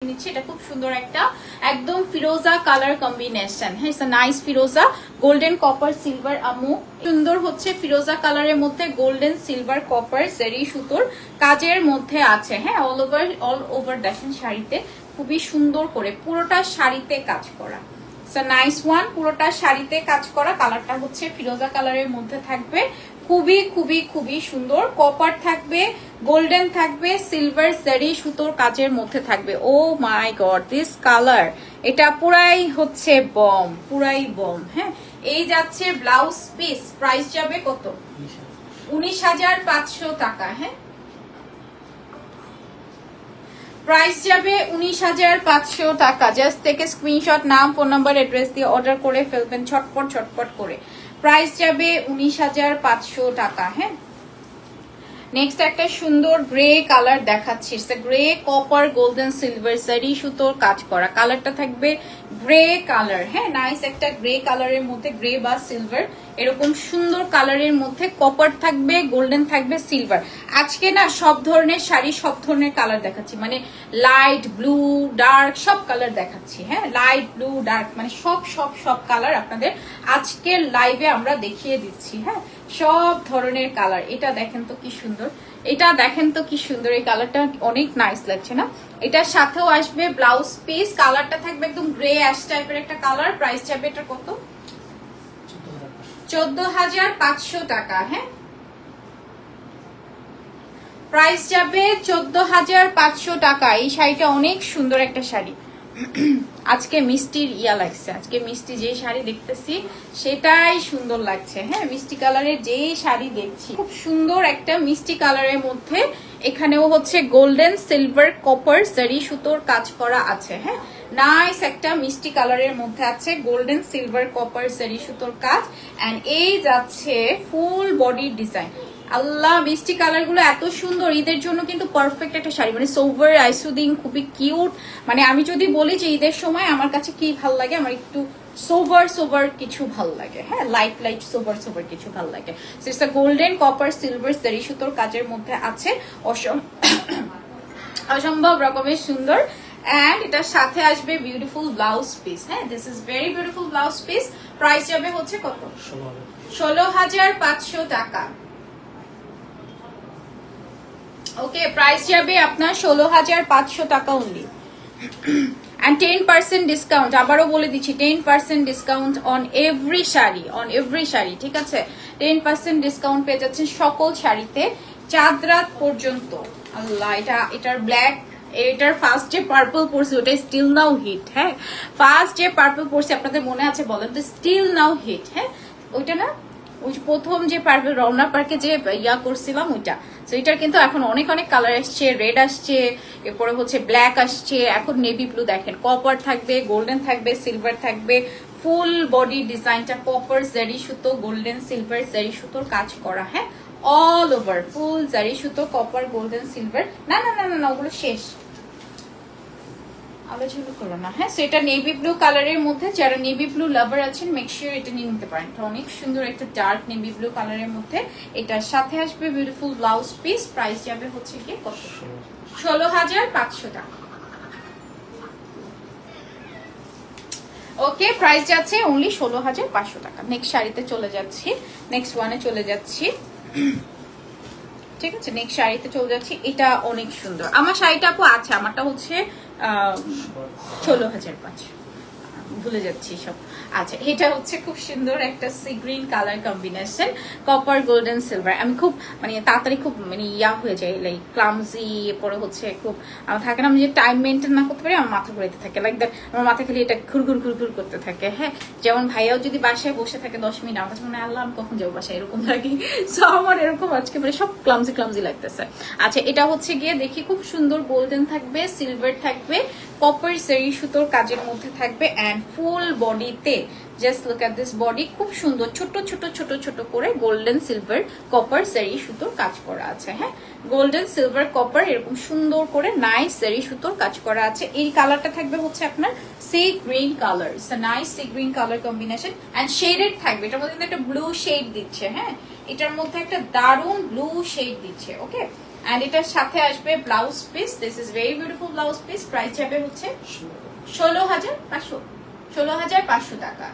নিচ্ছি। এটা খুব সুন্দর একটা একদম ফিরোজা কালার কম্বিনেশন। হ্যাঁ, ইটস আ নাইস ফিরোজা, গোল্ডেন কপার সিলভার। আমু সুন্দর হচ্ছে ফিরোজা কালারের মধ্যে গোল্ডেন সিলভার কপার জেরি সুতোর কাজের মধ্যে আছে। হ্যাঁ, অল ওভার দেখেন শাড়িতে খুবই সুন্দর করে পুরোটা শাড়িতে কাজ করা। নাইস ওয়ান, পুরোটা শাড়িতে কাজ করা। কালারটা হচ্ছে ফিরোজা কালারের মধ্যে থাকবে, খুবই খুবই খুবই সুন্দর। কপার থাকবে, গোল্ডেন থাকবে, সিলভার জেরি সুতোর কাজের মধ্যে থাকবে। ও মাই গড, দিস কালার, এটা পুরাই হচ্ছে বম, পুরাই বম। হ্যাঁ, এই যাচ্ছে ব্লাউজ পিস, প্রাইস যাবে কত? 19,500 টাকা। হ্যাঁ, প্রাইস যাবে 19,500 টাকা। জাস্ট থেকে স্ক্রিনশট, নাম, ফোন নাম্বার, অ্যাড্রেস দিয়ে অর্ডার করে ফেলবেন ছটপট ছটপট করে। প্রাইস যাবে 19,500 টাকা। হ্যাঁ, নেক্সট একটা সুন্দর গ্রে কালার দেখাচ্ছি। গ্রে কপার গোল্ডেন সিলভার সারি সুতোর কাজ করা। কালারটা থাকবে গ্রে কালার। হ্যাঁ, নাইস একটা গ্রে কালারের মধ্যে, গ্রে বা সিলভার এরকম সুন্দর কালারের মধ্যে কপার থাকবে, গোল্ডেন থাকবে, সিলভার। আজকে না সব ধরনের শাড়ি সব ধরনের কালার দেখাচ্ছি, মানে লাইট ব্লু ডার্ক সব কালার দেখাচ্ছি। হ্যাঁ, লাইট ব্লু ডার্ক মানে সব সব সব কালার আপনাদের আজকের লাইভে আমরা দেখিয়ে দিচ্ছি। হ্যাঁ, সব ধরনের কালার। এটা দেখেন তো কি সুন্দর, এটা দেখেন তো কি সুন্দর, এই কালারটা অনেক নাইস লাগছে না? এটার সাথেও আসবে ব্লাউজ পিস। কালারটা থাকবে একদম গ্রে অ্যাশ টাইপের একটা কালার। প্রাইস যাবে এটা কত? 14,500 টাকা। হ্যাঁ, প্রাইস যাবে 14,500 টাকা। এই শাড়িটা অনেক সুন্দর একটা শাড়ি। আজকে মিষ্টির ইয়া লাগছে, আজকে মিষ্টি যে শাড়ি দেখতেছি সেটাই সুন্দর লাগছে। হ্যাঁ, মিষ্টি কালারের যে শাড়ি দেখছি খুব সুন্দর একটা মিষ্টি কালারের মধ্যে, এখানেও হচ্ছে গোল্ডেন সিলভার কপার জারি সুতোর কাজ করা আছে। হ্যাঁ, নাইস একটা মিষ্টি কালারের মধ্যে আছে গোল্ডেন সিলভার কপার জারি সুতোর কাজ। এন্ড এই যাচ্ছে ফুল বডি ডিজাইন। আল্লাহ, মিষ্টি কালার গুলো এত সুন্দর, ঈদের জন্য কিন্তু পারফেক্ট একটা শাড়ি, মানে সোভার আইসুদিং, খুবই কিউট। মানে আমি যদি বলি যে ঈদের সময় আমার কাছে কি ভাল লাগে, আমার একটু সোভার সোভার কিছু ভাল লাগে। হ্যাঁ, লাইট লাইট সোভার সোভার কিছু ভাল লাগে। It's a golden copper silver জারি সুতোর কাজের মধ্যে আছে, অসম্ভব রকমের সুন্দর। এন্ড এটার সাথে আসবে বিউটিফুল ব্লাউজ পিস। হ্যাঁ, this is very beautiful blouse piece. Price যাবে হচ্ছে কত? 16,500 টাকা। ওকে, প্রাইস যাবে আপনার 16,500 টাকা অনলি। and 10% ডিসকাউন্ট, আবারও বলে দিচ্ছি 10% discount on every sari, on every sari. ঠিক আছে, 10% ডিসকাউন্ট পেয়ে যাচ্ছেন সকল শাড়িতে চাঁদ রাত পর্যন্ত। আল্লাহ, এটার ব্ল্যাক, এটার ফার্স্ট যে পার্পল পরছে ওটা স্টিল নাও হিট। হ্যাঁ, ফার্স্ট যে পার্পল পরছে আপনাদের মনে আছে বলেন তো? Still now hit. হ্যাঁ, ওইটা না, ওই প্রথম যে পার্পল রওনা পার্কে যে ইয়া করছিলাম ওইটা। তো এটার কিন্তু এখন অনেক অনেক কালার আসছে, রেড আসছে, এরপরে হচ্ছে ব্ল্যাক আসছে, এখন নেভি ব্লু। দেখেন, কপার থাকবে, গোল্ডেন থাকবে, সিলভার থাকবে। ফুল বডি ডিজাইনটা কপার জারি সুতো, গোল্ডেন সিলভার জারি সুতোর কাজ করা। হ্যাঁ, অল ওভার ফুল জারি সুতো, কপার, গোল্ডেন, সিলভার। না না না না, ওগুলো শেষ, আলোচনা করো না। হ্যাঁ, সো এটা নেভি ব্লু কালারের মধ্যে, যারা নেভি ব্লু লাভার আছেন মেক শিওর এটা নিয়ে নিতে পারেন। এটা অনেক সুন্দর একটা ডার্ক নেভি ব্লু কালারের মধ্যে। এটার সাথে আসবে বিউটিফুল ব্লাউজ পিস। প্রাইস যাবে হচ্ছে কি কত? 16,500 টাকা। ওকে, প্রাইস যাচ্ছে অনলি 16,500 টাকা। নেক্সট শাড়িতে চলে যাচ্ছি, নেক্সট ওয়ানে চলে যাচ্ছি। ঠিক আছে, নেক্সট শাড়িতে চলে যাচ্ছি। এটা অনেক সুন্দর। আমার শাড়িটা আপু আছে, আমারটা হচ্ছে 16,500, ভুলে যাচ্ছি সব। আচ্ছা, এটা হচ্ছে খুব সুন্দর একটা C green colour combination, copper golden silver. আমি খুব মানে তাড়াতাড়ি খুব মানে ইয়া হয়ে যায়, লাইক ক্লামজি, এরপরে হচ্ছে খুব আমার থাকে না, আমি যে টাইম মেনটেন না করতে পারি আমার মাথা ঘুরাইতে থাকে, লাইক দ্যাট আমার মাথা খালি এটা ঘুরঘুর ঘুরঘুর করতে থাকে। হ্যাঁ, যেমন ভাইয়াও যদি বাসায় বসে থাকে 10 মিনিট, আমার কাছে মনে হয় আল্লাহ আমি কখন যাবো বাসায়, এরকম লাগে। সো আমার এরকম আজকে মানে সব ক্লামজি ক্লামজি লাগতেছে। আচ্ছা, এটা হচ্ছে গিয়ে দেখি খুব সুন্দর গোল্ডেন থাকবে, সিলভার থাকবে, কপার জারি সুতোর কাজের মধ্যে থাকবে। এন্ড ফুল বডিতে just look at this body, খুব সুন্দর ছোট ছোট ছোট ছোট করে গোল্ডেন সিলভার কপার জারি সুতোর কাজ করা আছে। হ্যাঁ, গোল্ডেন সিলভার কপার এরকম সুন্দর করে নাইস জারি সুতোর কাজ করা আছে। এই কালারটা থাকবে হচ্ছে আপনার sea green colour, it's a nice sea green colour combination. And shaded থাকবে, এটার মধ্যে একটা ব্লু শেড দিচ্ছে। হ্যাঁ, এটার মধ্যে একটা দারুণ ব্লু শেড দিচ্ছে। ওকে, এন্ড এটার সাথে আসবে blouse piece. This is very beautiful blouse piece. Price যাবে হচ্ছে 16,500 টাকা।